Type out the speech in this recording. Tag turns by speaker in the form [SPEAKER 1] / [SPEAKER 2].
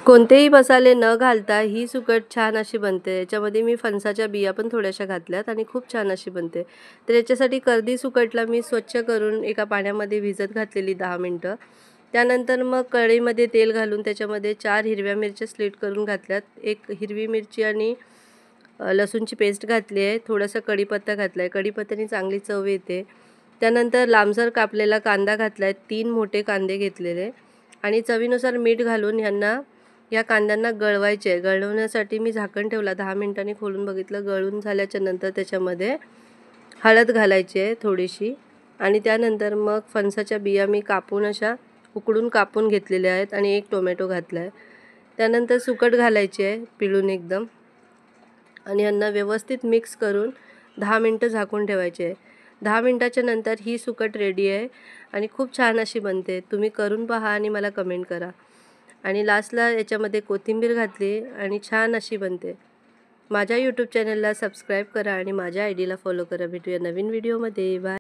[SPEAKER 1] कोणतेही मसाले न घालता ही सुकट छान अशी बनते। याच्यामध्ये मी फणसाच्या बिया पण थोड्याशा घातल्यात आणि खूप छान अशी बनते। तर याच्यासाठी कर्दी सुकटला मी स्वच्छ करून एका पाण्यामध्ये भिजत घातलेली 10 मिनिटं। त्यानंतर मग कढईमध्ये तेल घालून त्याच्यामध्ये 4 हिरव्या मिरच्या स्लिट करून घातल्यात, 1 हिरवी मिरची आणि लसूणची पेस्ट घातली आहे, थोडासा कढीपत्ता घातला आहे, कढीपत्त्याने चांगली चव येते। त्यानंतर लांबसर कापलेला कांदा घातला आहे, 3 मोठे कांदे घेतलेले आणि चवीनुसार मीठ घालून या कांद्यांना गळवायचे आहे। गळवण्यासाठी मी झाकण ठेवला, 10 मिनिटांनी खोलून बघितलं, गळून झाल्याच्या नंतर त्याच्यामध्ये हळद घालायची आहे थोडीशी आणि त्यानंतर मग फणसाच्या बिया मी कापून अशा उकडून कापून घेतलेल्या आहेत आणि 1 टोमॅटो घातला आहे। त्यानंतर सुकट घालायची आहे पिळून एकदम आणि यांना व्यवस्थित मिक्स करून 10 मिनिटं झाकून ठेवायचे आहे। 10 मिनिटाच्या नंतर ही सुकट रेडी आहे आणि खूप छान अशी बनते। तुम्ही करून पहा आणि मला कमेंट करा। आणि लास्टला याच्यामध्ये कोथिंबीर घातली आणि छान अशी बनते। माझ्या यूट्यूब चॅनलला सबस्क्राईब करा आणि माझ्या आयडीला फॉलो करा। भेटूया नवीन व्हिडिओमध्ये। बाय।